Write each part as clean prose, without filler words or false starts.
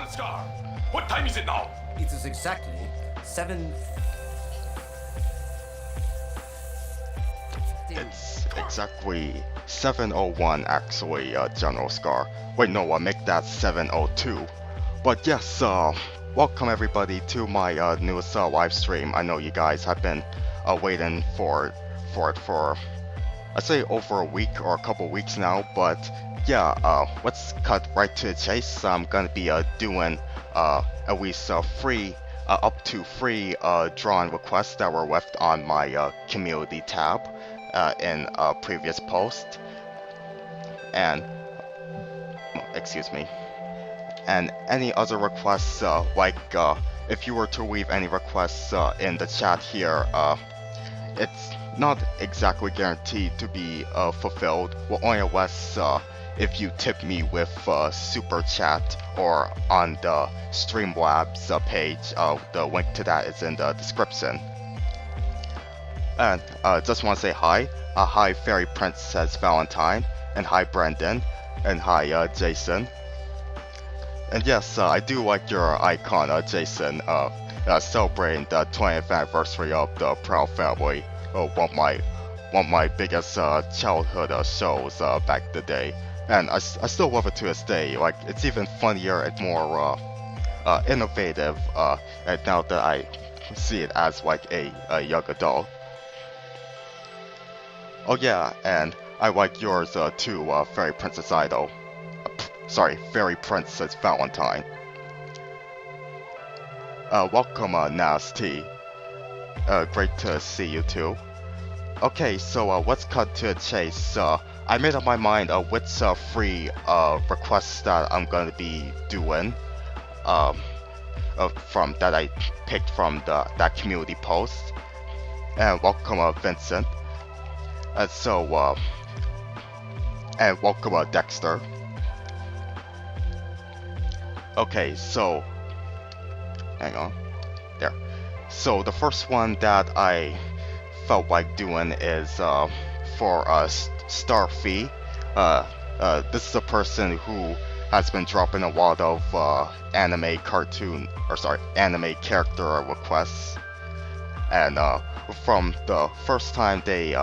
the scar. What time is it now? It is exactly 7. It's exactly 7:01 actually, General Scar. Wait, no, I make that 7:02. But yes, welcome everybody to my newest live stream. I know you guys have been waiting for it for, I'd say, over a week or a couple weeks now. But yeah, let's cut right to the chase. I'm gonna be doing at least up to three drawing requests that were left on my community tab in a previous post, and excuse me, and any other requests, if you were to leave any requests in the chat here, it's not exactly guaranteed to be fulfilled, well, only unless if you tip me with super chat or on the Streamlabs page. The link to that is in the description. And just want to say hi. Hi Fairy Princess Valentine, and hi Brendan, and hi Jason. And yes, I do like your icon, Jason, celebrating the 20th anniversary of the Proud Family. One of my biggest childhood shows back in the day. And I still love it to this day. Like, it's even funnier and more innovative and now that I see it as like a young adult. Oh yeah, and I like yours too, Fairy Princess Idol. Sorry, Fairy Princess Valentine. Welcome, Nasty. Great to see you too. Okay, so let's cut to the chase. I made up my mind which free requests that I'm gonna be doing. From that I picked from that community post. And welcome, Vincent. And welcome, Dexter. Okay, so hang on. There. So the first one that I felt like doing is for Starfy. This is a person who has been dropping a lot of anime character requests, and from the first time they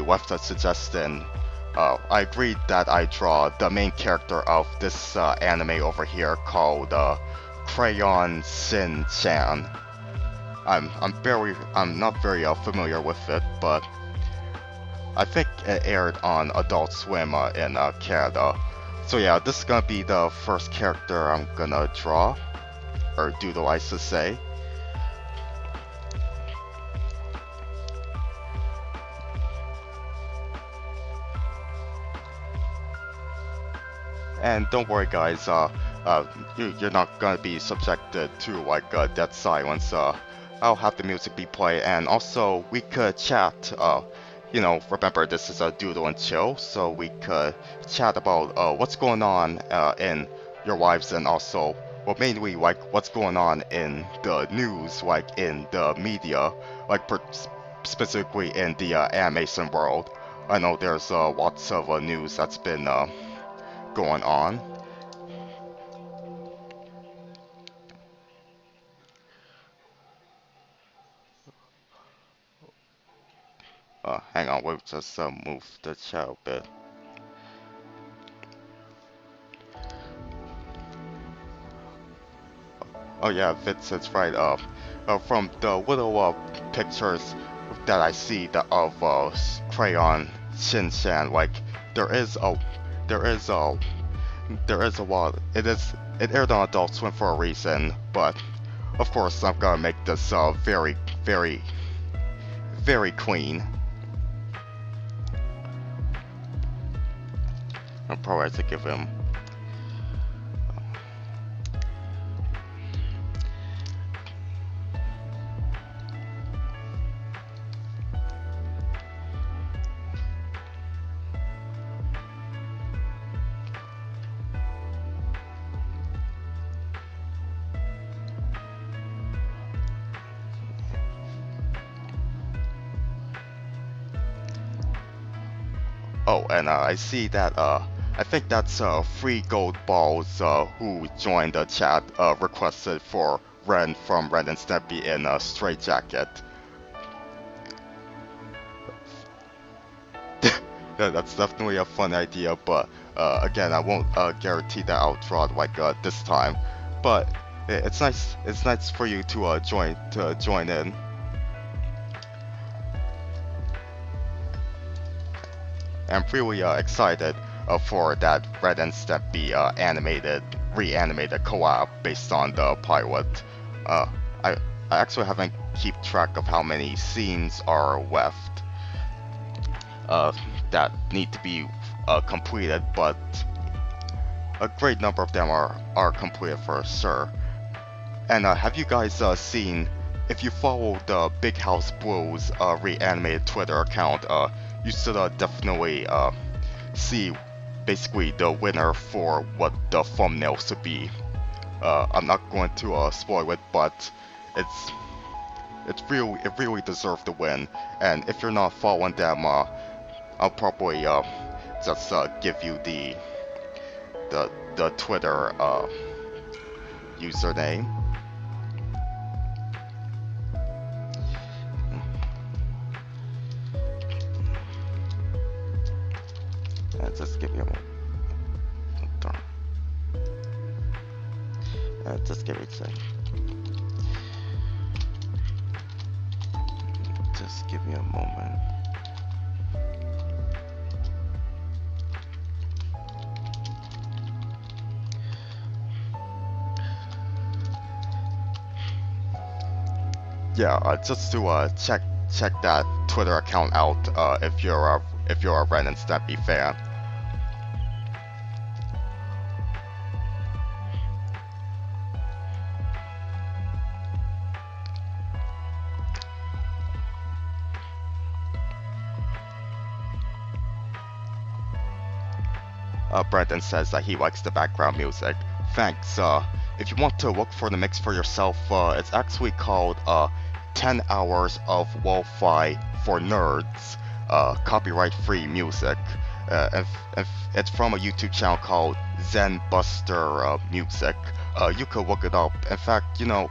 left a suggestion, I agreed that I draw the main character of this anime over here called Crayon Shin-chan. I'm not very familiar with it, but I think it aired on Adult Swim in Canada. So yeah, this is gonna be the first character I'm gonna draw, or doodle I should say. And don't worry guys, you're not gonna be subjected to like dead silence. I'll have the music be played, and also we could chat. You know, remember this is a doodle and chill, so we could chat about what's going on in your lives, and also, well, mainly like what's going on in the news, like in the media, like specifically in the animation world. I know there's lots of news that's been going on. Hang on, we'll just move the chat a bit. Oh yeah, Vincent's right. From the little pictures that I see of Crayon Shin-chan, like there is a lot. It aired on Adult Swim for a reason, but of course I'm gonna make this very, very, very clean. I'll probably have to give him. Oh, and I see that I think that's Free Gold Balls who joined the chat requested for Ren from Ren and Stimpy in a straight jacket. Yeah, that's definitely a fun idea, but again, I won't guarantee that I'll draw it like this time. But it's nice. It's nice for you to join in. I'm really excited for that Red and Stimpy reanimated co-op based on the pilot. I actually haven't keep track of how many scenes are left that need to be completed, but a great number of them are completed for sure. And have you guys seen? If you follow the Big House Blues reanimated Twitter account, you should definitely see basically the winner for what the thumbnail should be. I'm not going to spoil it, but it really deserves the win. And if you're not following them, I'll probably just give you the Twitter username. Just give me a moment. Oh, darn. Just give me a second. Just give me a moment. Yeah, just to check that Twitter account out if you're a Ren and Stimpy fan. Brandon says that he likes the background music. Thanks. If you want to look for the mix for yourself, it's actually called 10 Hours of Lo-Fi for Nerds, copyright-free music. If it's from a YouTube channel called Zen Buster Music. You could look it up. In fact, you know,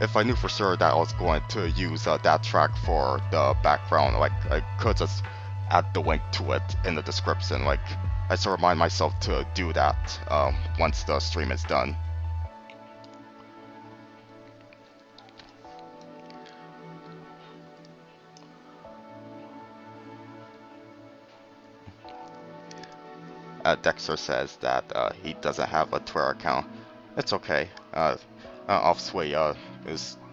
if I knew for sure that I was going to use that track for the background, like I could just add the link to it in the description. Like, I just remind myself to do that once the stream is done. Dexter says that he doesn't have a Twitter account. It's okay. Obviously,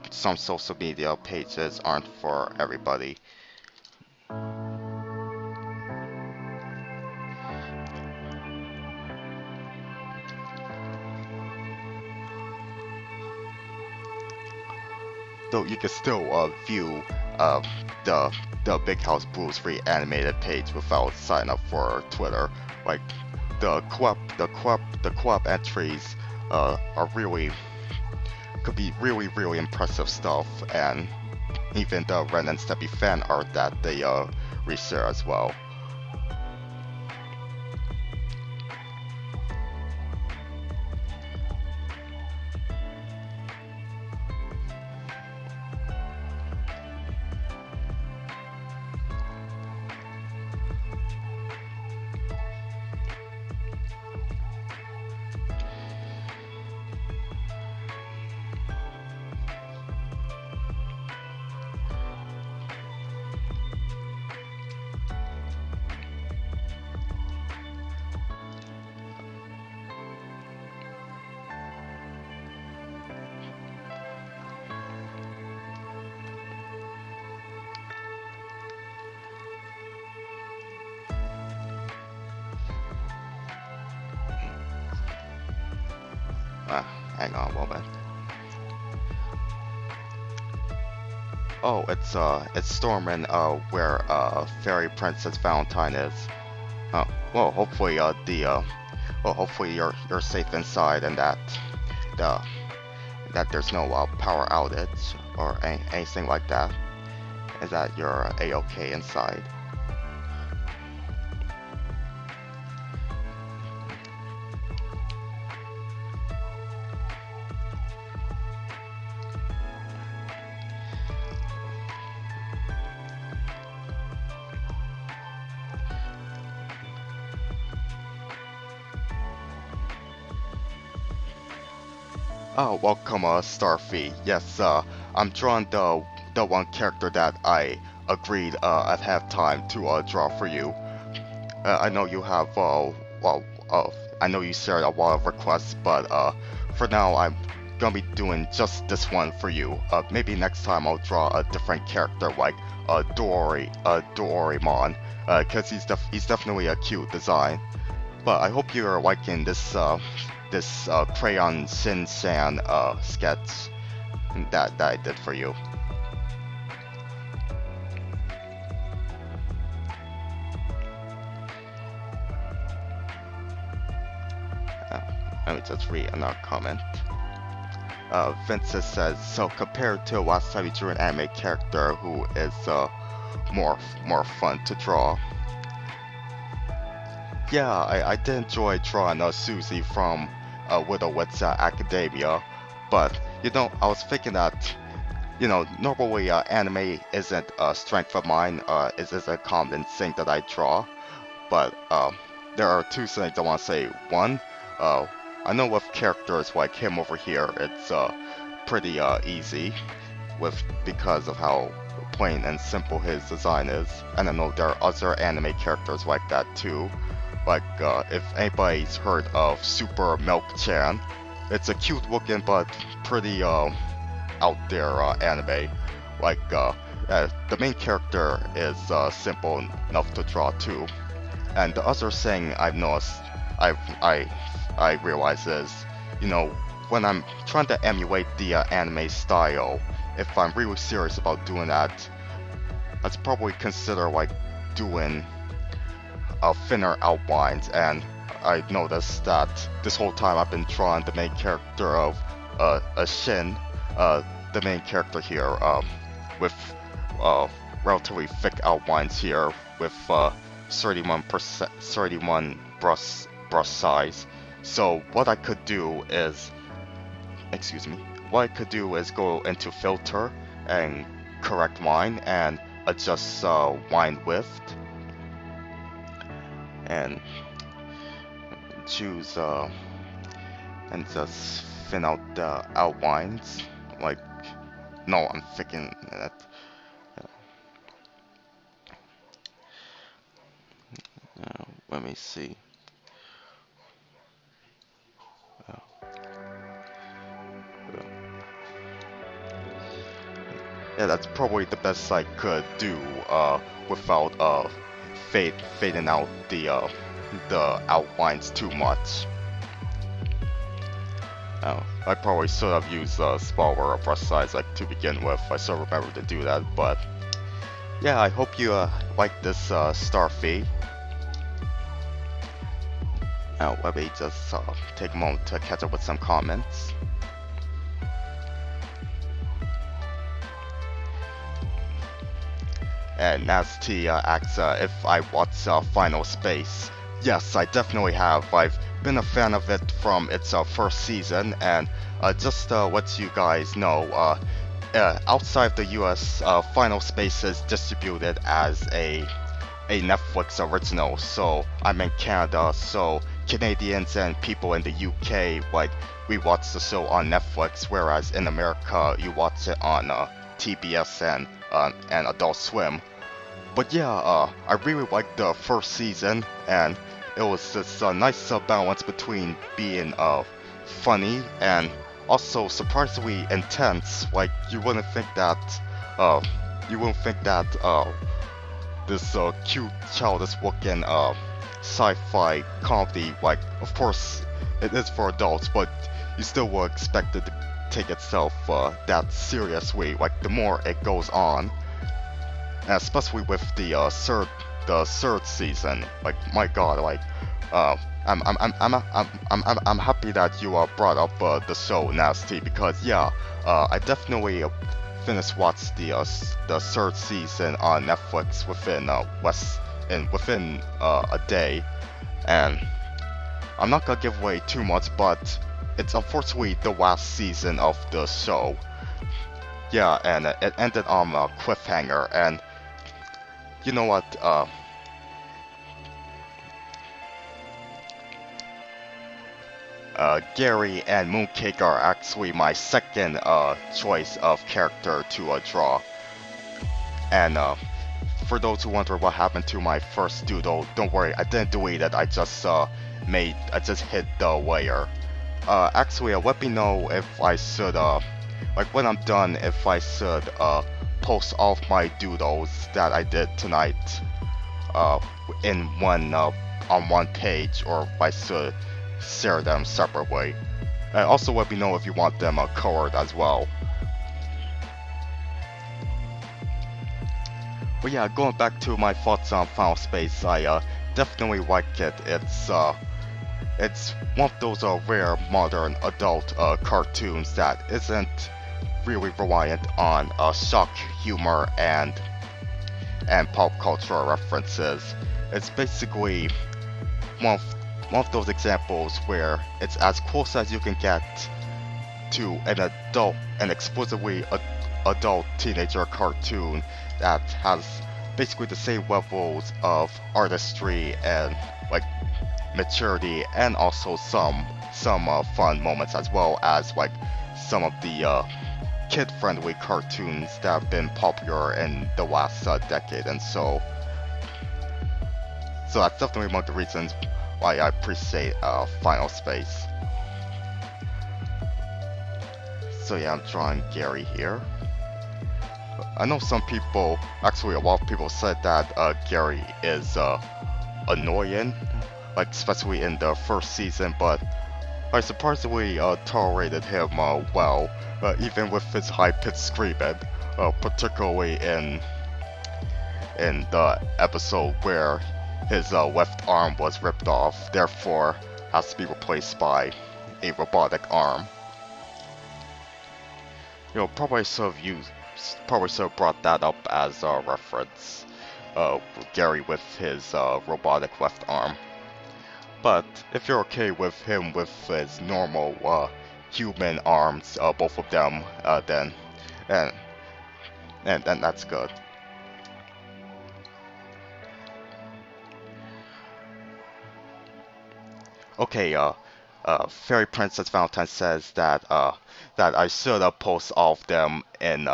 some social media pages aren't for everybody. Though you can still view the Big House Blues reanimated page without signing up for Twitter. Like the co-op entries could be really impressive stuff, and even the Ren and Stimpy fan art that they reshare as well. Hang on a moment. Oh, it's Stormin, where Fairy Princess Valentine is. Well, hopefully hopefully you're safe inside, and that there's no power outage or anything like that. Is that you're a-okay inside? Oh, welcome, Starfy. Yes, I'm drawing the one character that I agreed at halftime to draw for you. I know you have well, I know you shared a lot of requests, but for now I'm gonna be doing just this one for you. Maybe next time I'll draw a different character like Doraemon, cause he's definitely a cute design. But I hope you're liking this crayon Shin-chan sketch that I did for you. Let me just read another comment. Vincent says, so compared to last time you drew an anime character who is more fun to draw. Yeah, I did enjoy drawing Susie from Widow Witch Academia, but you know, I was thinking that, you know, normally anime isn't a strength of mine, it is a common thing that I draw, but there are two things I want to say. One, I know with characters like him over here, it's pretty easy because of how plain and simple his design is, and I know there are other anime characters like that too. Like if anybody's heard of Super Milk-chan, it's a cute looking but pretty out there anime. Like the main character is simple enough to draw too. And the other thing I've noticed, I realize is, you know, when I'm trying to emulate the anime style, if I'm really serious about doing that, I'd probably consider like doing thinner outlines. And I noticed that this whole time I've been drawing the main character of a Shin, the main character here, with relatively thick outlines here with 31 brush size. So what I could do is, what I could do is go into filter and correct line and adjust line width and choose and just thin out the outlines. Like, no, I'm thinking that. Let me see. Yeah, that's probably the best I could do without fading out the outlines too much. I probably should have used a smaller brush size like to begin with. I still remember to do that, but yeah, I hope you like this Starfy. Now let me just take a moment to catch up with some comments. And Nasty asks if I watch Final Space. Yes, I definitely have. I've been a fan of it from its first season, and just let you guys know, outside the US, Final Space is distributed as a Netflix original. So I'm in Canada, so Canadians and people in the UK, like, we watch the show on Netflix, whereas in America you watch it on TBS and Adult Swim. But yeah, I really liked the first season, and it was this nice balance between being funny and also surprisingly intense. Like, you wouldn't think that this cute, childish looking sci-fi comedy, like, of course it is for adults, but you still would expect it to take itself that seriously, like, the more it goes on. And especially with the third season, like, my God, like, I'm happy that you brought up the show Nasty, because yeah, I definitely finished watching the third season on Netflix within a day, and I'm not gonna give away too much, but it's unfortunately the last season of the show. Yeah, and it ended on a cliffhanger, and you know what, Gary and Mooncake are actually my second choice of character to draw. And for those who wonder what happened to my first doodle, don't worry, I didn't delete it. I just hit the layer. Actually, let me know if I should like when I'm done, if I should post all of my doodles that I did tonight in one on one page, or if I should share them separately. And also let me know if you want them colored as well. But yeah, going back to my thoughts on Final Space, I definitely like it. It's one of those rare modern adult cartoons that isn't really reliant on shock humor and pop culture references. It's basically one of those examples where it's as close as you can get to an explicitly adult teenager cartoon that has basically the same levels of artistry and like maturity, and also some fun moments, as well as like some of the kid-friendly cartoons that have been popular in the last decade. And so that's definitely one of the reasons why I appreciate Final Space. So yeah, I'm drawing Gary here. I know some people, actually a lot of people said that Gary is annoying, like especially in the first season, but I surprisingly tolerated him well, even with his high-pitched screaming, particularly in the episode where his left arm was ripped off, therefore has to be replaced by a robotic arm. You know, probably should have brought that up as a reference. Gary with his robotic left arm. But if you're okay with him with his normal human arms, both of them, then that's good. Okay, Fairy Princess Valentine says that that I should post all of them in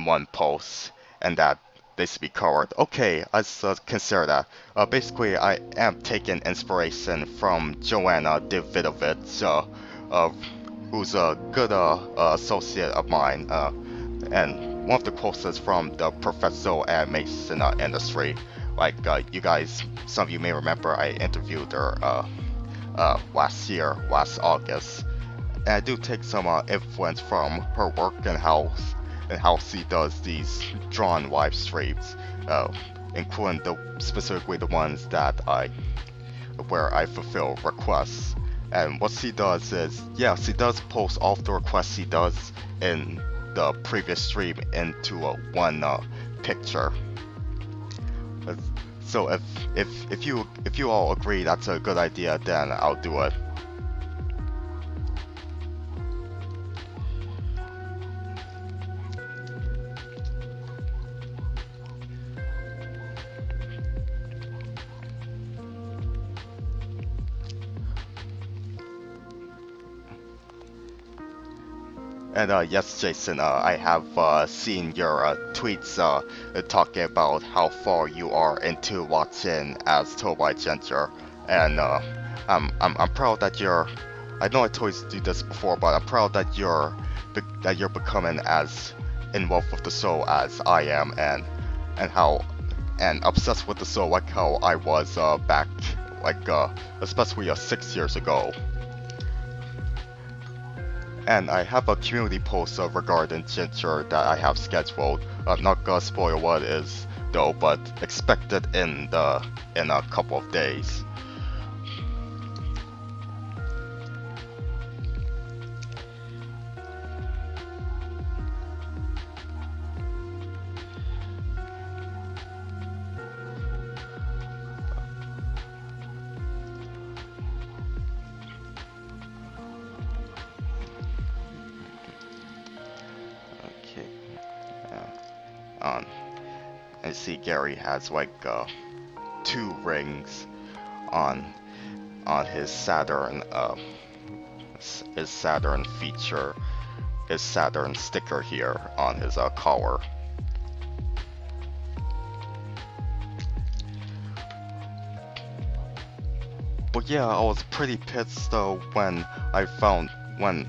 one post, and that they should be colored. Okay, let's consider that. Basically, I am taking inspiration from Joanna Davidovich, who's a good associate of mine, and one of the closest from the professional animation industry. Like you guys, some of you may remember, I interviewed her last August, and I do take some influence from her work and how she does these drawn live streams, including specifically the ones that where I fulfill requests. And what she does is, yeah, she does post all of the requests she does in the previous stream into one picture. So if you all agree that's a good idea, then I'll do it. And yes, Jason, I have seen your tweets talking about how far you are into watching as told by Ginger, and I'm proud that you're. I know I told you to do this before, but I'm proud that you're becoming as in love with the show as I am, and obsessed with the show like how I was back, like especially 6 years ago. And I have a community post regarding Ginger that I have scheduled. I'm not gonna spoil what it is though, but expect it in a couple of days. And see Gary has like 2 rings on, on his Saturn feature, his Saturn sticker here on his collar. But yeah, I was pretty pissed when I found when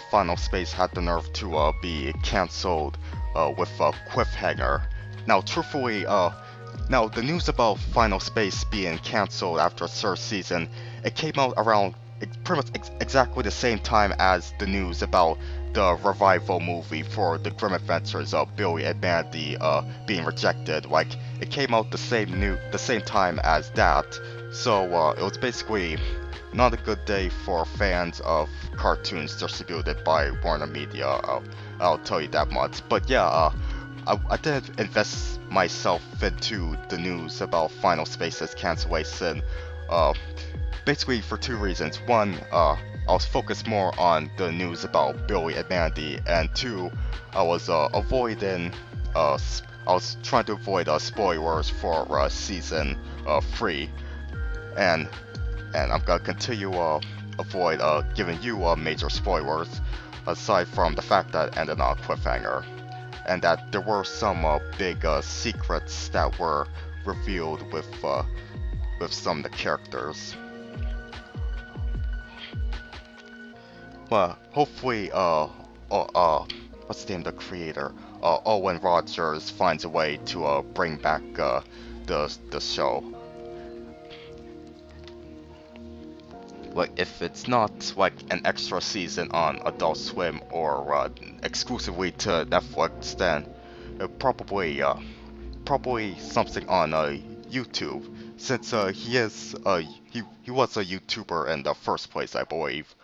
Final Space had the nerve to be cancelled with a cliffhanger. Now, truthfully, now the news about Final Space being cancelled after its third season, it came out around pretty much exactly the same time as the news about the revival movie for the Grim Adventures of Billy and Mandy being rejected. Like, it came out the same time as that. So it was basically not a good day for fans of cartoons distributed by Warner Media. I'll tell you that much. But yeah, I didn't invest myself into the news about Final Space's cancellation. Basically for two reasons. One, I was focused more on the news about Billy and Mandy, and two, I was trying to avoid spoilers for season 3, and I'm gonna continue avoid giving you major spoilers, aside from the fact that it ended on a cliffhanger, and that there were some big secrets that were revealed with some of the characters. Well, hopefully, what's the name of the creator? Owen Rogers finds a way to bring back the show. Like, if it's not like an extra season on Adult Swim or exclusively to Netflix, then probably something on YouTube, since he was a YouTuber in the first place, I believe.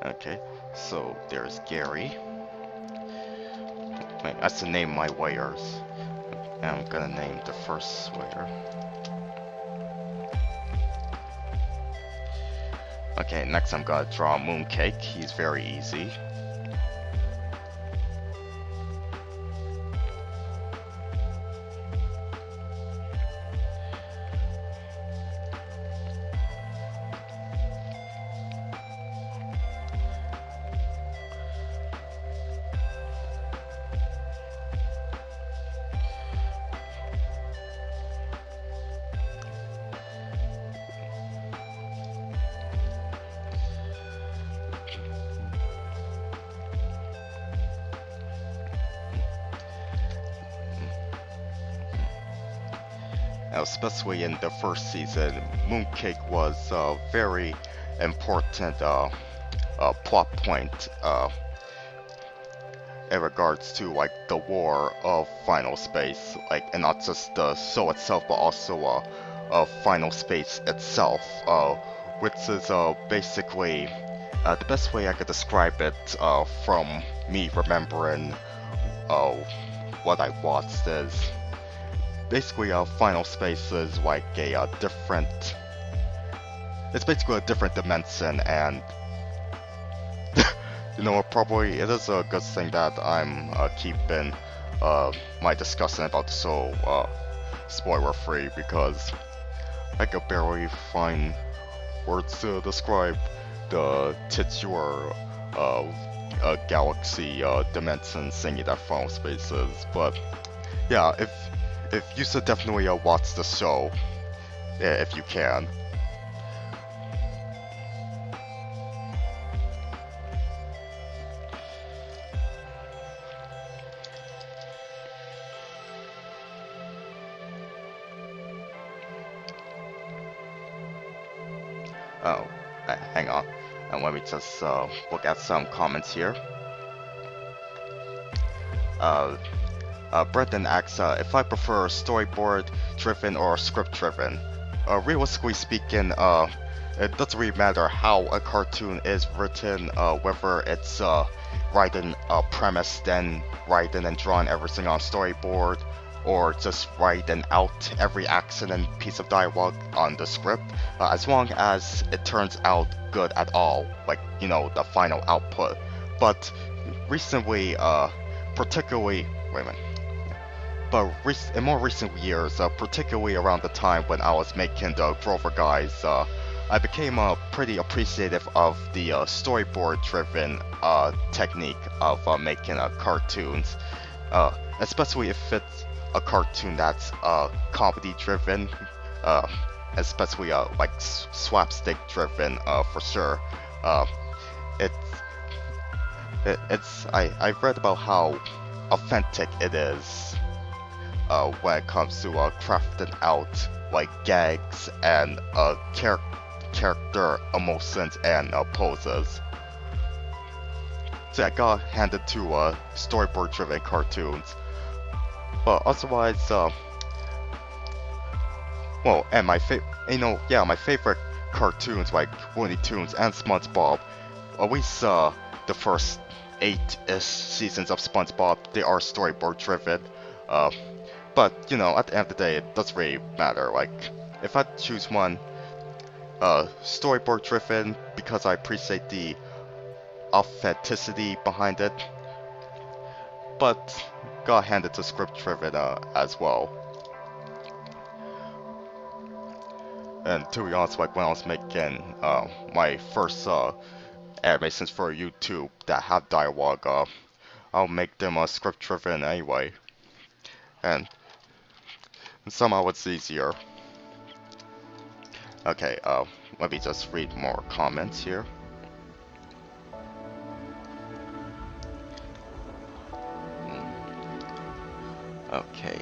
Okay, so there's Gary. Wait, that's to name my warriors. And I'm gonna name the first warrior. Okay, next I'm gonna draw Mooncake. He's very easy. Especially in the first season, Mooncake was a very important plot point in regards to like the war of Final Space, like, and not just the show itself, but also Final Space itself, which is basically the best way I could describe it from me remembering what I watched is. Basically, Final Space is like a different. It's basically a different dimension, and you know, probably it is a good thing that I'm keeping my discussion about the show spoiler-free, because I could barely find words to describe the titular galaxy dimension thingy that Final Space is. But yeah, if you should definitely watch the show, if you can. Oh, hang on, and let me just look at some comments here. Brendan asks if I prefer storyboard-driven or script-driven. Realistically speaking, it doesn't really matter how a cartoon is written, whether it's writing a premise, then writing and drawing everything on storyboard, or just writing out every action and piece of dialogue on the script, as long as it turns out good at all, like, you know, the final output. But recently, particularly, wait a minute, but in more recent years, particularly around the time when I was making the Grover guys, I became pretty appreciative of the storyboard-driven technique of making cartoons, especially if it's a cartoon that's comedy-driven, especially like slapstick-driven for sure. It's I read about how authentic it is when it comes to crafting out like gags and character emotions and poses. So I got handed to storyboard-driven cartoons, but otherwise, well, and my my favorite cartoons like Looney Tunes and SpongeBob, at least the first 8-ish seasons of SpongeBob, they are storyboard-driven. But you know, at the end of the day, it doesn't really matter. Like, if I choose one, storyboard-driven because I appreciate the authenticity behind it, but got handed to script-driven as well. And to be honest, like when I was making my first animations for YouTube that have dialogue, I'll make them script-driven anyway, and somehow it's easier. Okay, let me just read more comments here. Okay.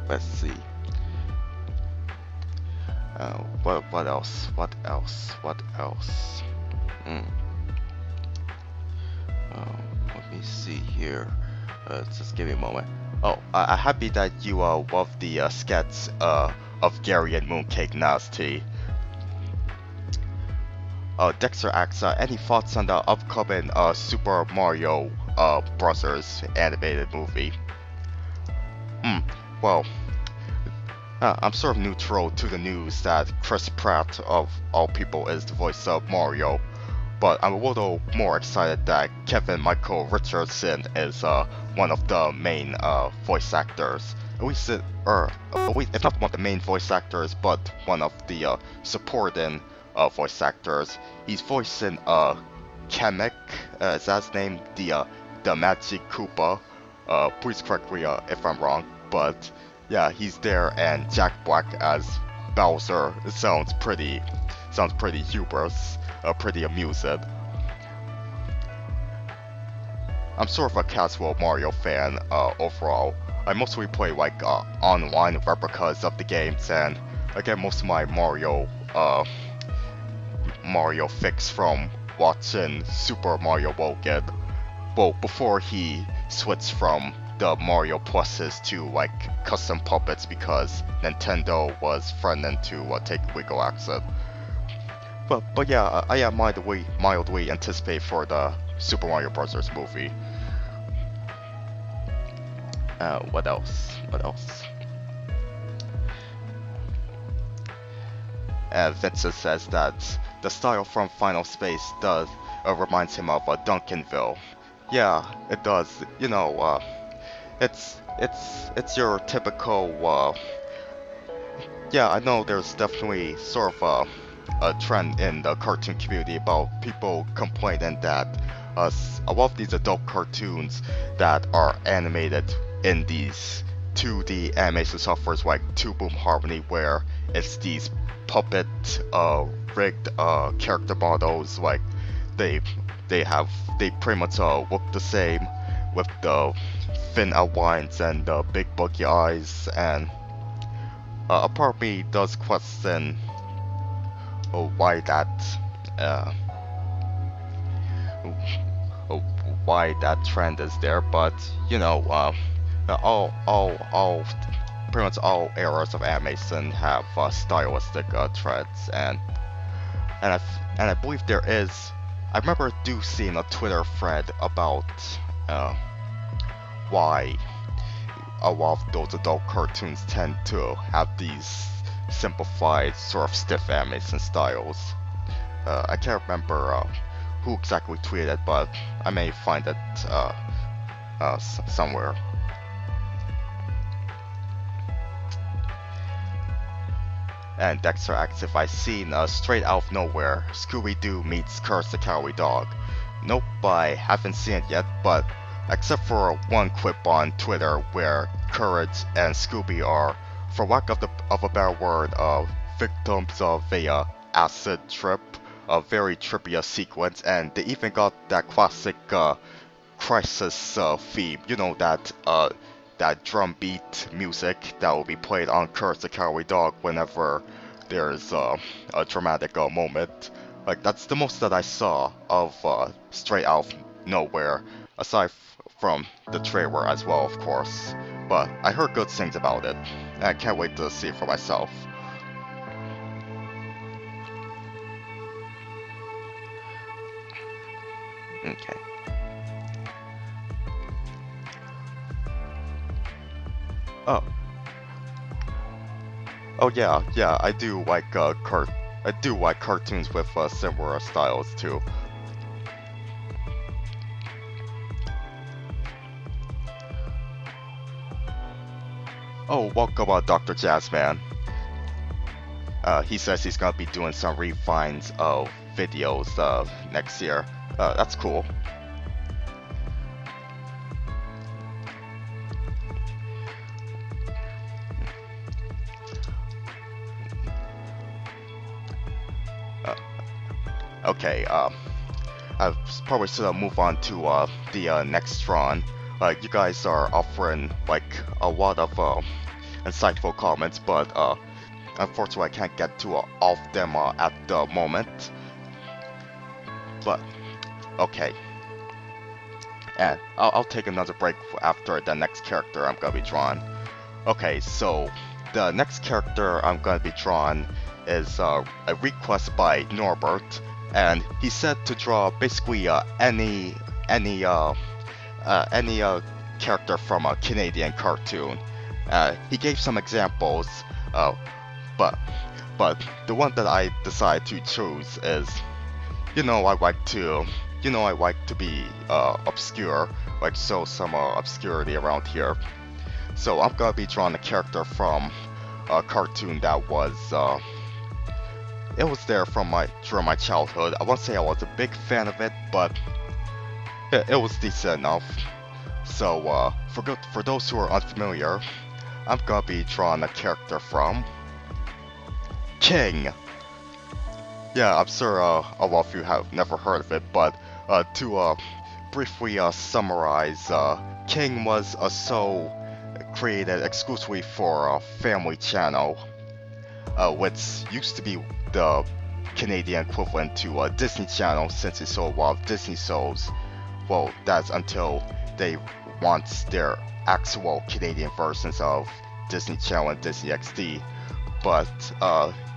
Let's see. What else? Let me see here. Just give me a moment. Oh, I'm happy that you love the sketch of Gary and Mooncake Nasty. Dexter asks, any thoughts on the upcoming Super Mario Bros. Animated movie? Well, I'm sort of neutral to the news that Chris Pratt, of all people, is the voice of Mario, but I'm a little more excited that Kevin Michael Richardson is one of the main voice actors. At least, if not one of the main voice actors, but one of the supporting voice actors. He's voicing Kamek, is that his name? The Magic Koopa. Please correct me if I'm wrong, but yeah, he's there, and Jack Black as Bowser. It sounds pretty humorous, pretty amusing. I'm sort of a casual Mario fan overall. I mostly play like online replicas of the games, and I get most of my Mario fix from watching Super Mario Logan. Well, before he switched from the Mario Pluses to like custom puppets because Nintendo was threatening to take legal action. But yeah, I am mildly anticipate for the Super Mario Bros. Movie. What else? Vincent says that the style from Final Space does reminds him of Duncanville. Yeah, it does. You know, it's your typical. Yeah, I know there's definitely sort of a trend in the cartoon community about people complaining that a lot of these adult cartoons that are animated in these 2D animation softwares like Two Boom Harmony, where it's these puppet rigged character models, like they pretty much look the same with the thin outlines and the big buggy eyes, and a part of me does question why that trend is there, but you know, pretty much all eras of animation have stylistic trends, and I believe there is. I remember seeing a Twitter thread about why a lot of those adult cartoons tend to have these simplified, sort of stiff animation styles. I can't remember who exactly tweeted it, but I may find it somewhere. And Dexter asks if I seen straight out of nowhere, Scooby-Doo meets Curse the Cowardly Dog. Nope, I haven't seen it yet, but except for one quip on Twitter where Courage and Scooby are, for lack of a better word, victims of a acid trip, a very trippy sequence, and they even got that classic Crisis theme, you know, that drum beat music that will be played on Curse the Cowardly Dog whenever there's a dramatic moment. Like, that's the most that I saw of straight out of nowhere, aside from the trailer as well, of course. But I heard good things about it, and I can't wait to see it for myself. Okay. Oh. Oh yeah, I do like cartoons with similar styles too. Oh, welcome Dr. Jazzman. He says he's gonna be doing some refines of videos next year. That's cool. Okay, I probably should move on to the next drawing. You guys are offering like a lot of insightful comments, but unfortunately I can't get to all of them at the moment. But okay, and I'll take another break after the next character I'm gonna be drawing. Okay, so the next character I'm gonna be drawing is a request by Norbert. And he said to draw basically any character from a Canadian cartoon. He gave some examples, but the one that I decided to choose is, I like to be obscure, like show some obscurity around here. So I'm gonna be drawing a character from a cartoon that was it was there during my childhood. I won't say I was a big fan of it, but it was decent enough. So for those who are unfamiliar, I'm gonna be drawing a character from King. Yeah, I'm sure a lot of you have never heard of it, but to briefly summarize, King was a show created exclusively for Family Channel, which used to be the Canadian equivalent to Disney Channel, since it saw a lot of Disney shows. Well, that's until they want their actual Canadian versions of Disney Channel and Disney XD. But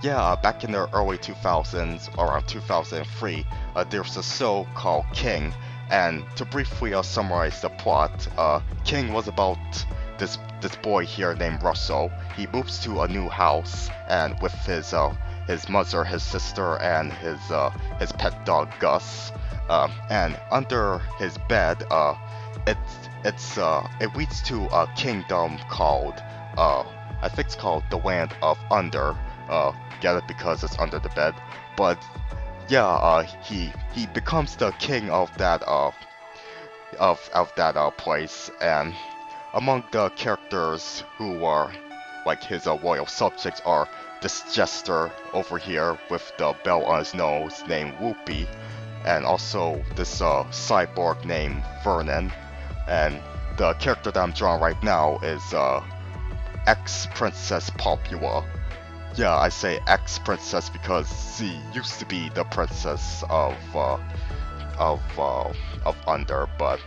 yeah, back in the early 2000s, around 2003, there was a show called King, and to briefly summarize the plot, King was about this boy here named Russell. He moves to a new house, and with his mother, his sister, and his pet dog Gus. And under his bed, it leads to a kingdom called I think it's called the Land of Under. Get it because it's under the bed. But yeah, he becomes the king of that place, and among the characters who are like his royal subjects are this jester over here with the bell on his nose named Whoopi, and also this cyborg named Vernon. And the character that I'm drawing right now is ex-Princess Popula. Yeah, I say ex-princess because she used to be the princess of Under, but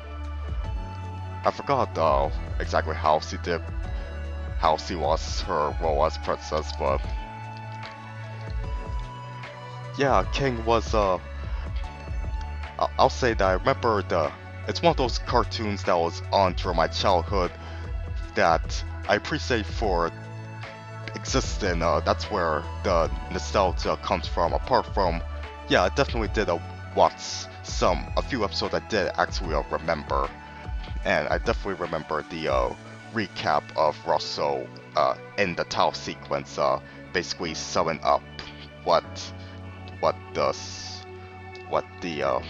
I forgot exactly how she was her role as princess. But yeah, King was I'll say that I remember it's one of those cartoons that was on during my childhood that I appreciate for existing. That's where the nostalgia comes from. Apart from, yeah, I definitely did watch a few episodes I did actually remember, and I definitely remember the recap of Russell in the title sequence, basically summing up what what does what the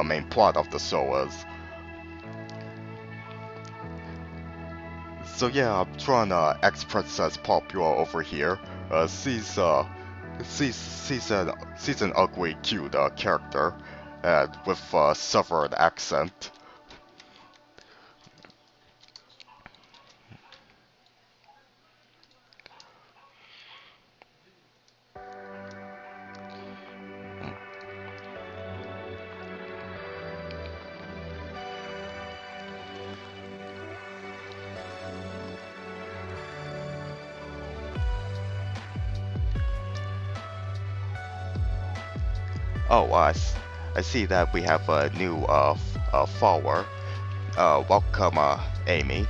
main plot of the show is. So yeah, I'm trying ex-Princess Popular over here. She's an ugly, cute character, with a southern accent. Oh, I see that we have a new follower. Welcome, Amy.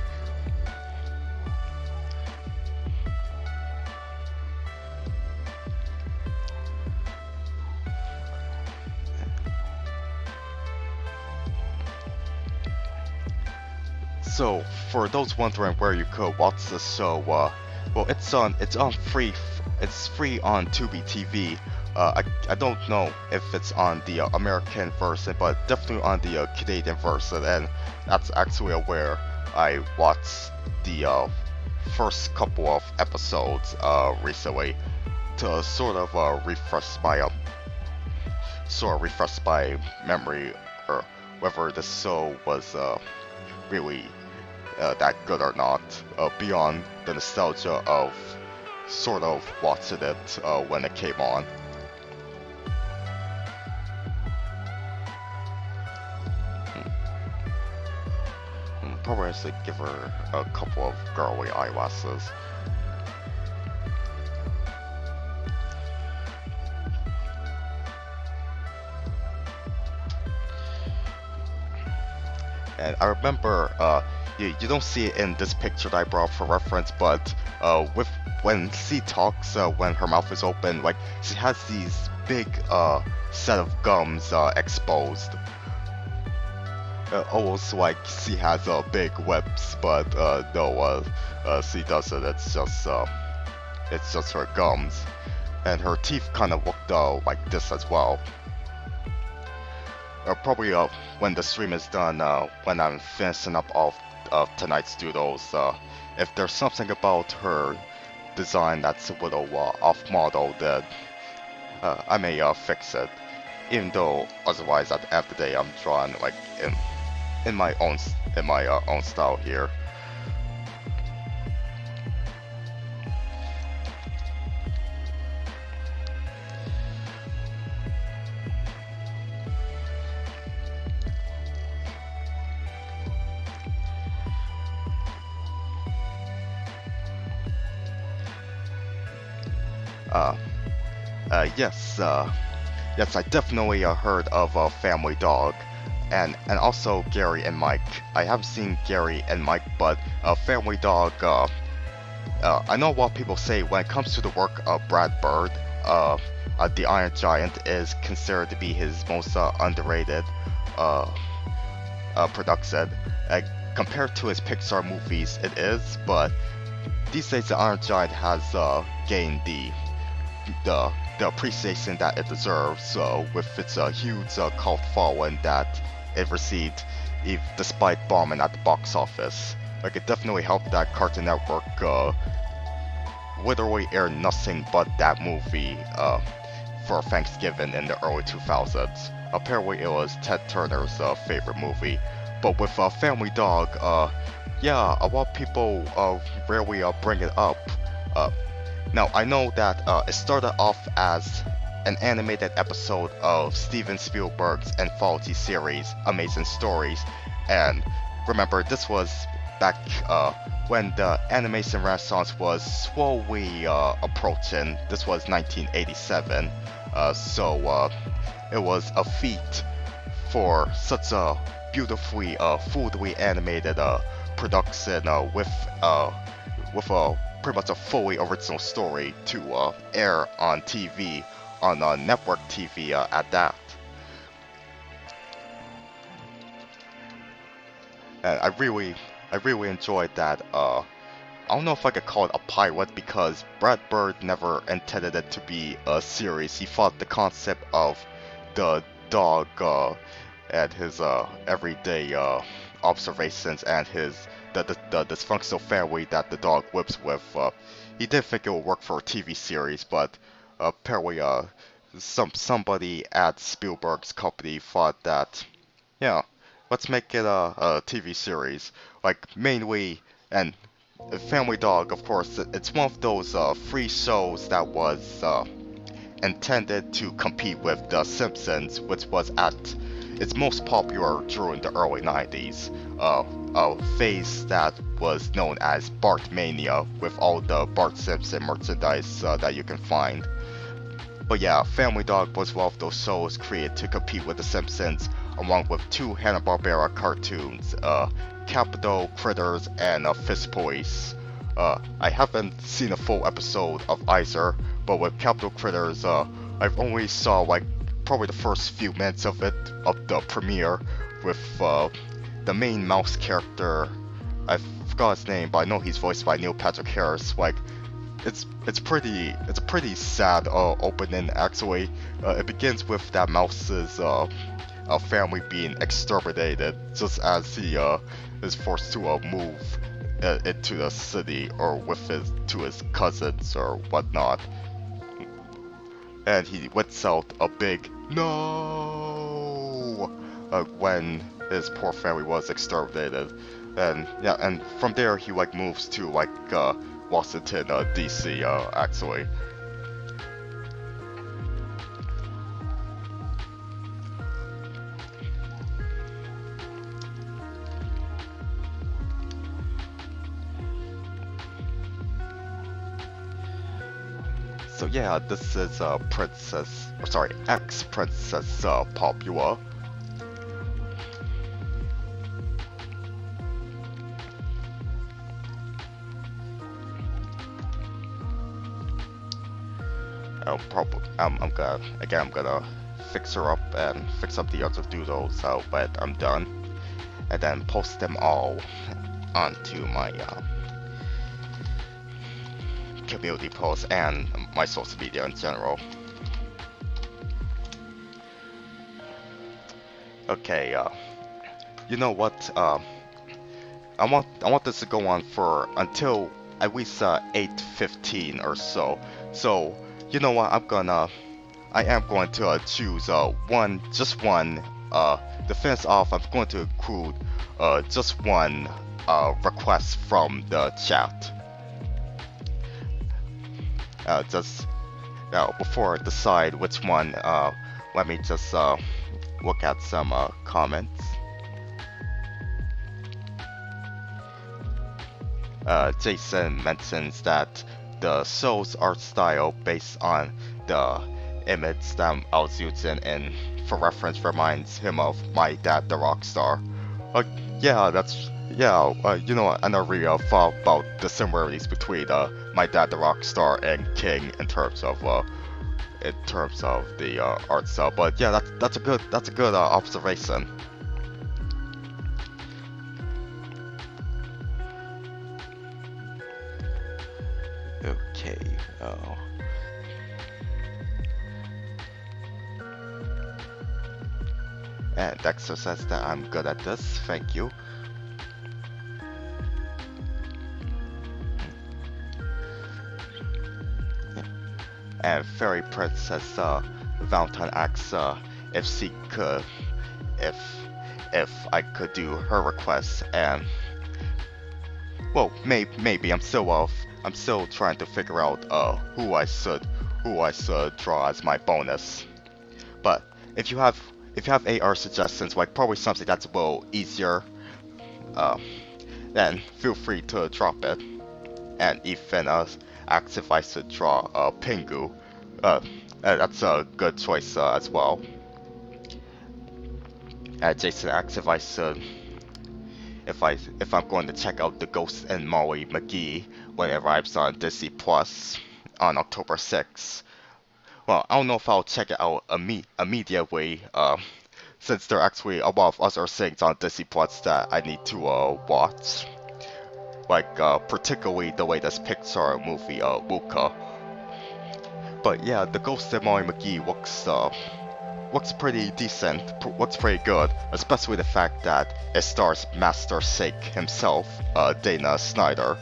So, for those wondering where you could watch the show, well, it's free on Tubi TV. I don't know if it's on the American version, but definitely on the Canadian version, and that's actually where I watched the first couple of episodes recently to sort of refresh my memory, or whether the show was really that good or not, beyond the nostalgia of sort of watching it when it came on. Probably has to give her a couple of girly eyelashes. And I remember, you don't see it in this picture that I brought up for reference, but when she talks, when her mouth is open, like she has these big set of gums exposed. Almost like she has big lips, but no, she doesn't. It's just her gums, and her teeth kind of look like this as well. Probably when the stream is done, when I'm finishing up all of tonight's doodles, if there's something about her design that's a little off model, then I may fix it. Even though otherwise, at the end of the day, I'm drawing like in my own style here. Yes, yes, I definitely heard of Family Dog, and also Gary and Mike. I haven't seen Gary and Mike, but Family Dog. I know what people say when it comes to the work of Brad Bird. The Iron Giant is considered to be his most underrated production. Compared to his Pixar movies, it is, but these days the Iron Giant has gained the appreciation that it deserves, with its huge cult following that it received, despite bombing at the box office. Like, it definitely helped that Cartoon Network literally air nothing but that movie for Thanksgiving in the early 2000s. Apparently it was Ted Turner's favorite movie. But with Family Dog, yeah, a lot of people rarely bring it up. Now, I know that it started off as an animated episode of Steven Spielberg's anthology series, Amazing Stories, and remember, this was back when the animation renaissance was slowly approaching. This was 1987, so it was a feat for such a beautifully, fluidly animated production with a pretty much a fully original story to air on TV, on network TV at that. and I really enjoyed that. I don't know if I could call it a pilot because Brad Bird never intended it to be a series. He thought the concept of the dog and his everyday observations and the dysfunctional family that the dog lives with. He did think it would work for a TV series, but apparently somebody at Spielberg's company thought that, yeah, let's make it a TV series, like mainly and Family Dog, of course, it's one of those free shows that was intended to compete with The Simpsons, which was at its most popular during the early 90s, a phase that was known as Bart Mania, with all the Bart Simpson merchandise that you can find. But yeah, Family Dog was one of those shows created to compete with The Simpsons, along with two Hanna-Barbera cartoons, Capital Critters and Fist Police. I haven't seen a full episode of either, but with Capital Critters, I've only saw like probably the first few minutes of it, of the premiere, with the main mouse character. I forgot his name, but I know he's voiced by Neil Patrick Harris. Like, it's a pretty sad opening actually. It begins with that mouse's family being exterminated just as he is forced to move into the city or with his cousins or whatnot, and he lets out a big no when his poor family was exterminated, and yeah, and from there he like moves to like Washington, DC, actually. So yeah, this is ex-Princess Popula. I'm gonna fix her up and fix up the other doodles when I'm done, and then post them all onto my community posts and my social media in general. Okay, you know what? I want this to go on for until at least 8:15 or so. So you know what? I am going to choose just one. To finish off, I'm going to include just one request from the chat. Just before I decide which one, let me just look at some comments. Jason mentions that the show's art style based on the image that I was using and for reference reminds him of My Dad the Rockstar. Yeah, you know, I never really thought about the similarities between My Dad the Rockstar and King in terms of the art style. But yeah, that's a good observation. Okay. And Dexter says that I'm good at this. Thank you. And Fairy Princess Valentine asks if she could, if I could do her request, and well, maybe I'm still trying to figure out who I should draw as my bonus. But if you have AR suggestions, like probably something that's a little easier, then feel free to drop it. And Ethan asks if I should draw Pingu. That's a good choice as well. Jason asks if I should, if I'm going to check out The Ghost and Molly McGee when it arrives on Disney Plus on October 6th. Well, I don't know if I'll check it out immediately, since there are actually a lot of other things on Disney Plus that I need to watch, like particularly the latest Pixar movie, Luca. But yeah, the Ghost of Molly McGee looks pretty decent, looks pretty good, especially the fact that it stars Master Shake himself, Dana Snyder.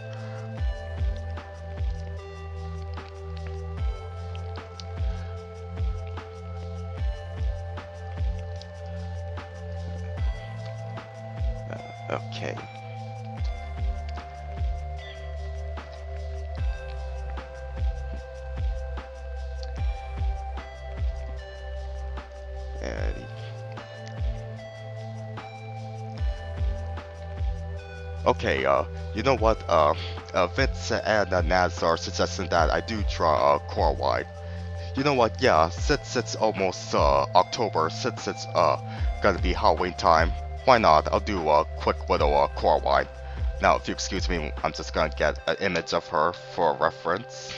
Okay. And okay, you know what? Vince and Naz are suggesting that I do draw core wide. You know what? Yeah, since it's almost October, since it's gonna be Halloween time, why not? I'll do a quick little core wide. Now, if you excuse me, I'm just gonna get an image of her for reference.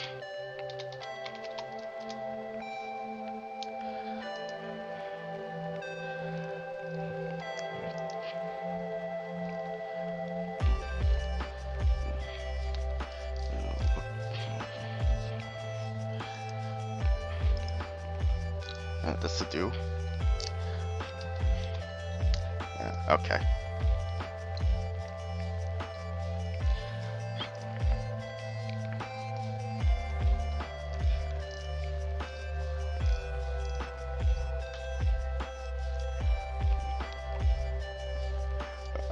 This to do. Yeah, okay.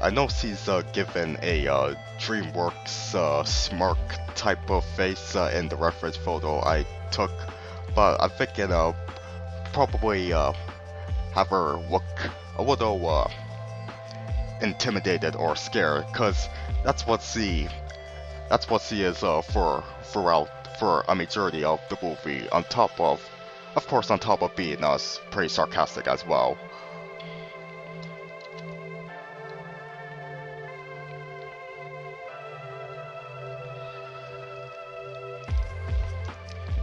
I know she's given a DreamWorks smirk type of face in the reference photo I took, but I'm thinking probably have her look a little intimidated or scared, cause that's what she is for a majority of the movie. Of course, on top of being pretty sarcastic as well.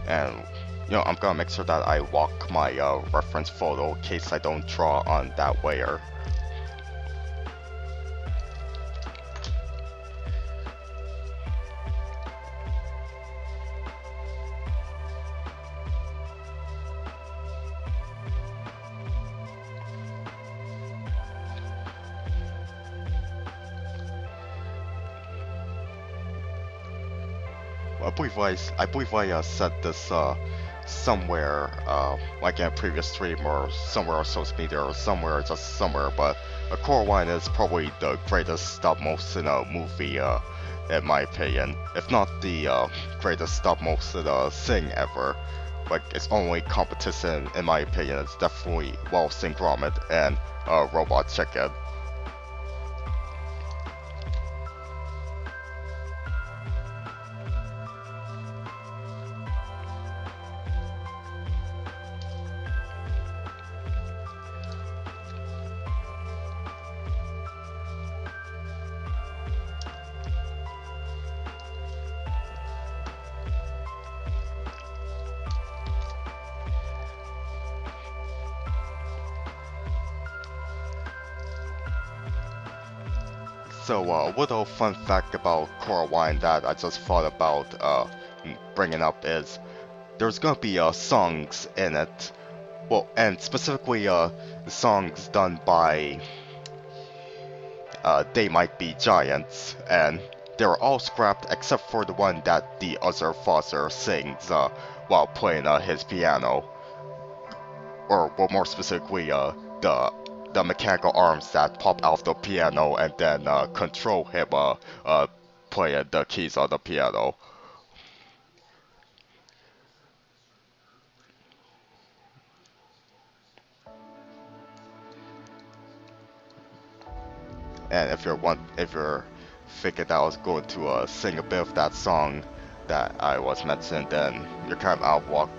And I'm gonna make sure that I walk my reference photo in case I don't draw on that layer. I believe I said this somewhere, like in a previous stream or somewhere on social media or somewhere, just somewhere, but Coraline is probably the greatest stop motion movie, in my opinion. If not the greatest stop motion thing ever. Like, its only competition, in my opinion, is definitely Wallace and Gromit and Robot Chicken. So, a little fun fact about Coraline that I just thought about bringing up is there's gonna be songs in it. Well, and specifically songs done by They Might Be Giants, and they were all scrapped except for the one that the other Foster sings while playing his piano. Or, well, more specifically, the mechanical arms that pop out of the piano and then control him playing the keys on the piano. And if you're thinking that I was going to sing a bit of that song that I was mentioning, then you're kind of out of luck.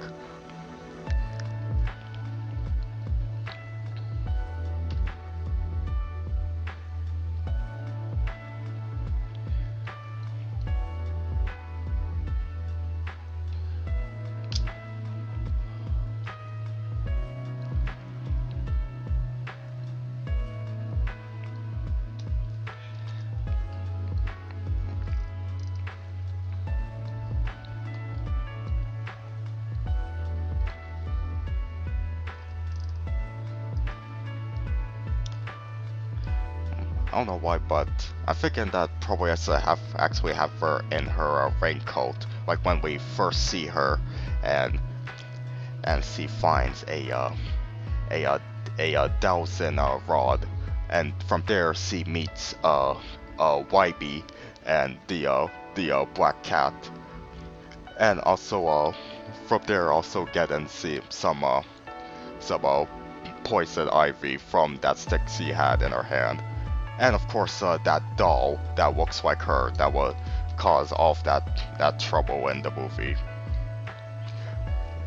I don't know why, but I'm thinking that probably actually have her in her raincoat, like when we first see her, and she finds a dowsing rod, and from there she meets Wybie and the black cat, and also from there also getting some poison ivy from that stick she had in her hand. And of course, that doll that looks like her that will cause all of that trouble in the movie.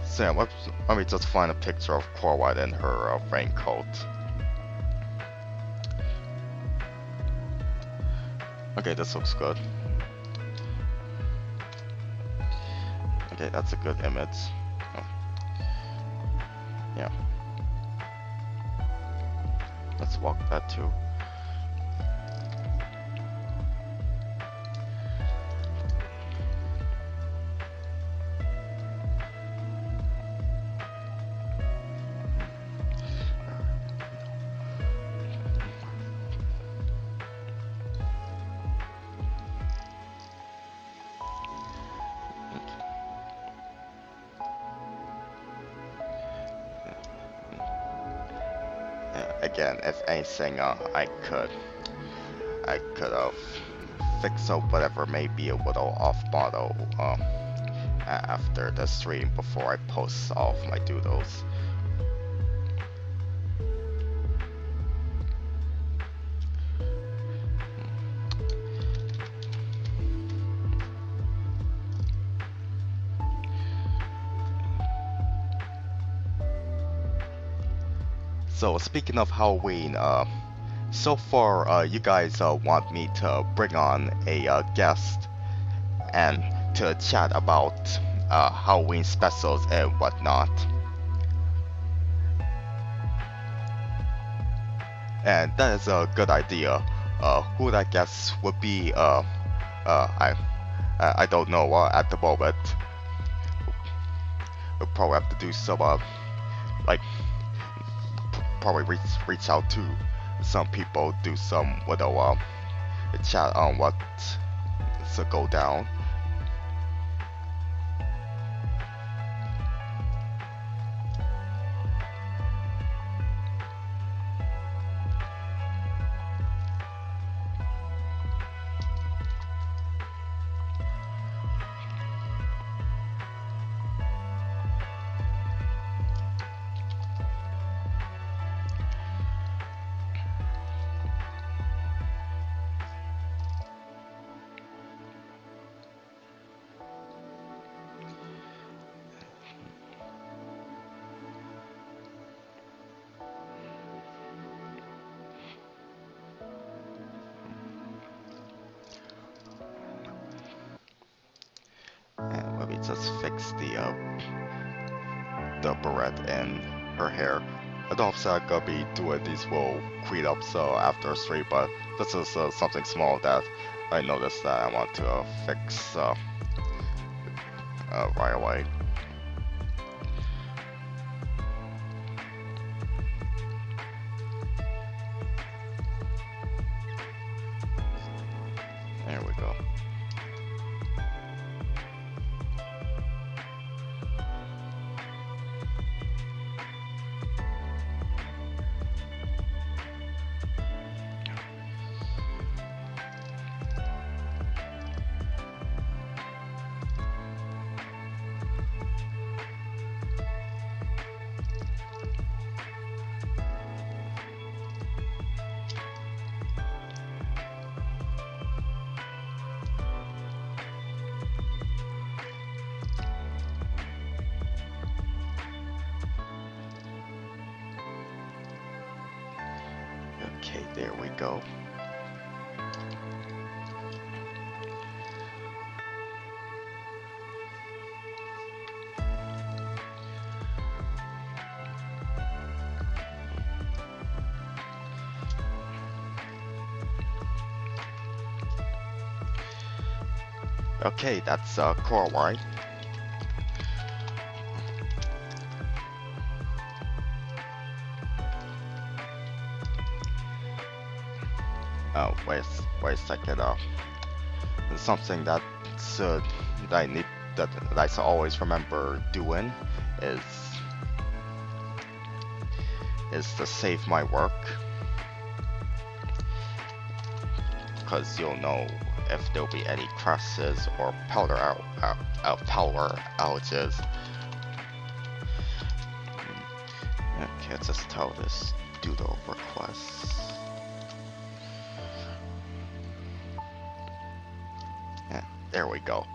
So yeah, let me just find a picture of Coraline in her raincoat. Okay, this looks good. Okay, that's a good image. Oh. Yeah. Let's walk that too. Again, if anything, I could fix up whatever may be a little off model after the stream before I post all of my doodles. So speaking of Halloween, so far you guys want me to bring on a guest and to chat about Halloween specials and whatnot. And that is a good idea. Who that guest would be, I don't know at the moment. We'll probably have to do some like probably reach out to some people, do some little chat on what's to go down. And let me just fix the barrette in her hair. I don't say I'm gonna be doing these little cleanups after stream, but this is something small that I noticed that I want to fix right away. There we go. Okay, there we go. Okay, that's Coraline. wait a second. Something that I need that I should always remember doing is to save my work, because you'll know if there'll be any crashes or power outages. Okay, let's just tell this Doodle request. Yeah, there we go.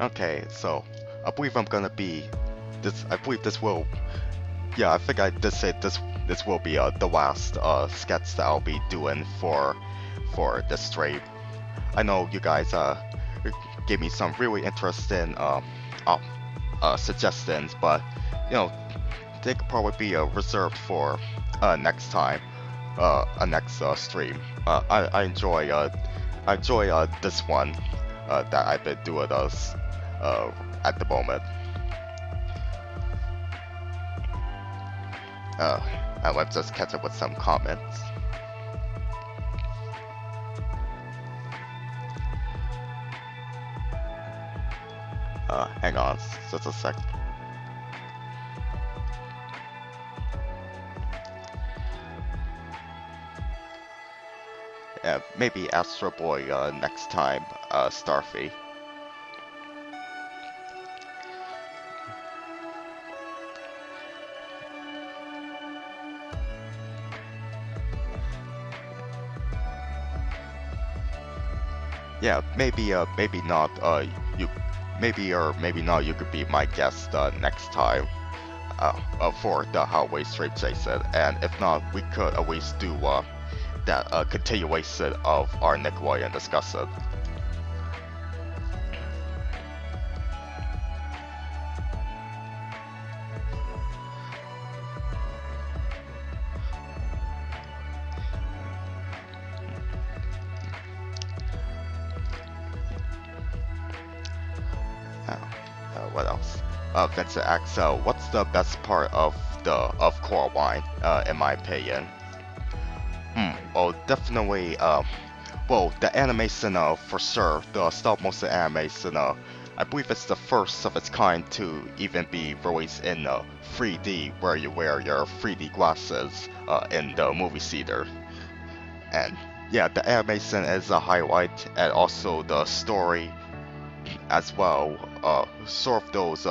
Okay, so I believe I'm gonna be this. I believe this will. Yeah, I think I did say this. This will be the last sketch that I'll be doing for this stream. I know you guys gave me some really interesting suggestions, but you know they could probably be reserved for next time, a next stream. I enjoy this one that I've been doing at the moment. And let's just catch up with some comments. Hang on, just a sec. Maybe Astro Boy next time, Starfy. Yeah, maybe not. Maybe not. You could be my guest next time for the Highway Street Jason, and if not, we could at least do that continuation of our Nickelodeon discussion. What else? Vincent asks, what's the best part of Coraline, in my opinion? Well, definitely, well, the animation, for sure, the stop motion animation, I believe it's the first of its kind to even be released in 3D, where you wear your 3D glasses in the movie theater. And yeah, the animation is a highlight, and also the story as well. Sort of those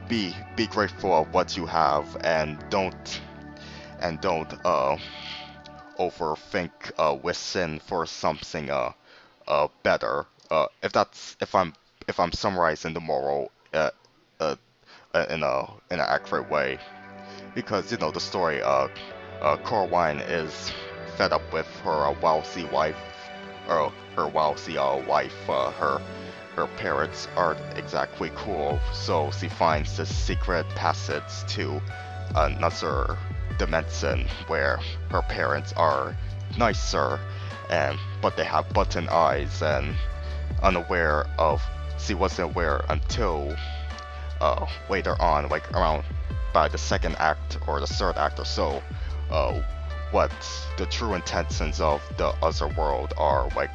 be grateful of what you have, and don't overthink wishing for something better. If I'm summarizing the moral in an accurate way, because you know the story. Coraline is fed up with her wealthy wife, or her wealthy wife. Her parents aren't exactly cool, so she finds the secret passage to another dimension where her parents are nicer, but they have button eyes, and she wasn't aware until later on, like around by the second act or the third act or so, what the true intentions of the other world are like.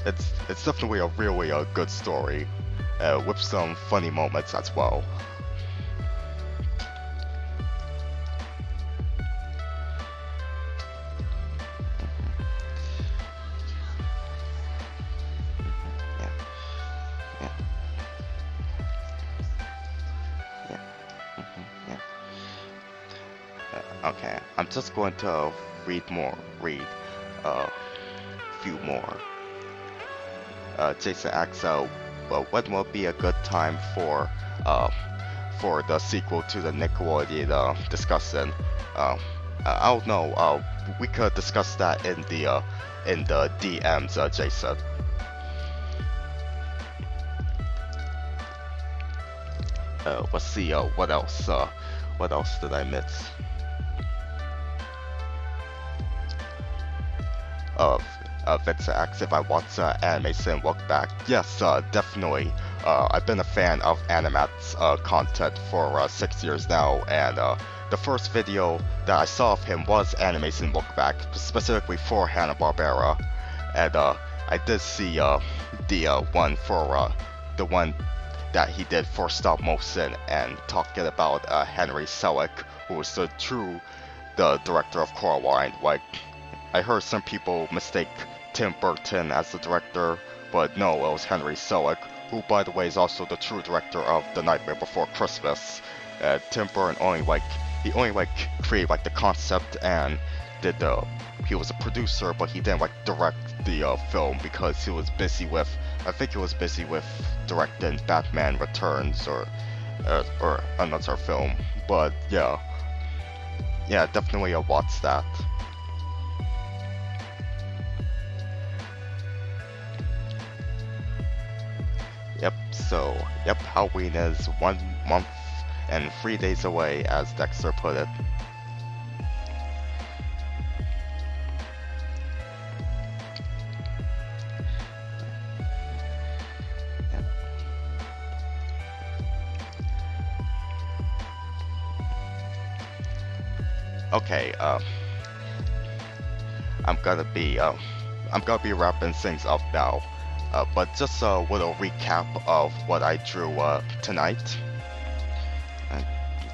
It's definitely a really good story, with some funny moments as well. Okay, I'm just going to read a few more. Jason asks, well, when will be a good time for the sequel to the Nickelodeon discussion? I don't know. We could discuss that in the DMs, Jason. Let's see. What else? What else did I miss? Vincent asks if I watch animation look back. Yes, definitely. I've been a fan of Animat's content for 6 years now, and the first video that I saw of him was Animation Lookback, specifically for Hanna-Barbera, and I did see the one for the one that he did for stop motion, and talking about Henry Selick, who was the director of Coraline. Like, I heard some people mistake Tim Burton as the director, but no, it was Henry Selick, who by the way is also the true director of The Nightmare Before Christmas. Tim Burton only created like the concept and he was a producer, but he didn't like direct the film because he was busy with, I think he was busy with directing Batman Returns or another film. But yeah, definitely watch that. Yep, Halloween is 1 month and 3 days away, as Dexter put it. Okay, I'm gonna be wrapping things up now. But just a little recap of what I drew tonight.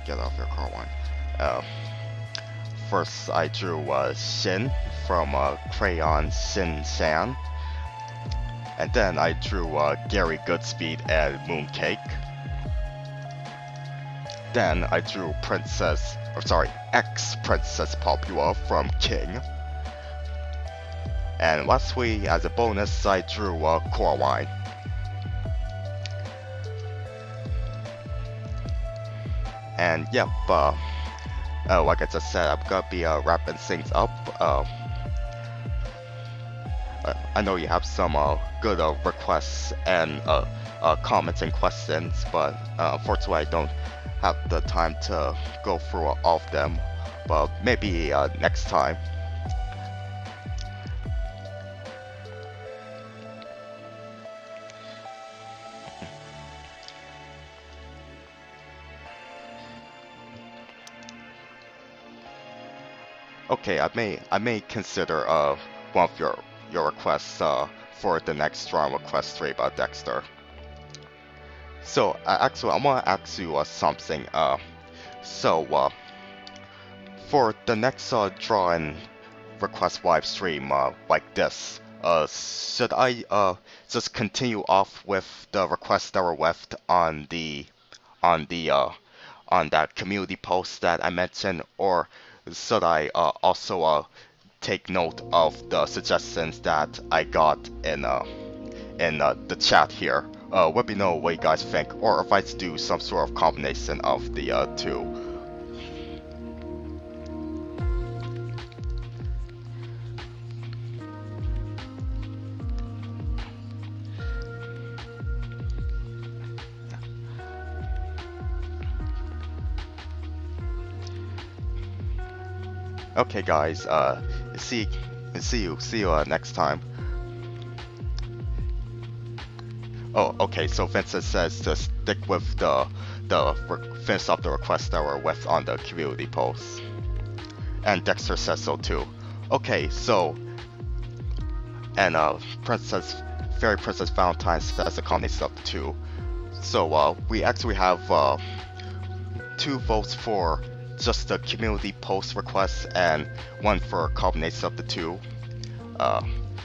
Get off your car line. First, I drew Shin from Crayon Shin-san. And then I drew Gary Goodspeed and Mooncake. Then I drew ex-Princess Popua from King. And lastly, as a bonus, I drew Coraline. And yep, like I just said, I'm gonna be wrapping things up. I know you have some good requests and comments and questions, but unfortunately I don't have the time to go through all of them. But maybe next time. Okay, I may consider one of your requests for the next Drawn Request 3 about Dexter. So actually, I want to ask you something. For the next Drawn Request live stream like this, should I just continue off with the requests that were left on that community post that I mentioned, or should I also take note of the suggestions that I got in the chat here? Let me know what you guys think, or if I do some sort of combination of the two. Okay, guys. See you next time. Oh, okay. So Vincent says to stick with finish up the requests that were left on the community post, and Dexter says so too. Okay, so and Fairy Princess Valentine says a combination of the two. So we actually have 2 votes for just the community post requests and 1 for a combination of the two.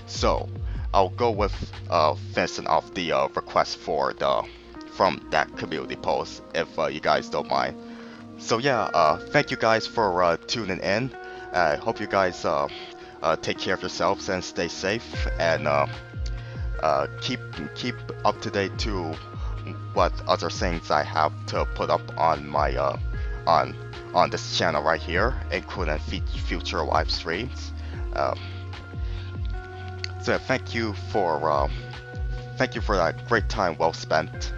So I'll go with finishing off the request from that community post, if you guys don't mind. So yeah, thank you guys for tuning in. I hope you guys take care of yourselves and stay safe, and keep up to date to what other things I have to put up on my on this channel right here, including future live streams. So thank you for that great time well spent.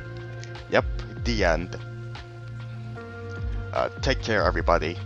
Yep, the end. Take care, everybody.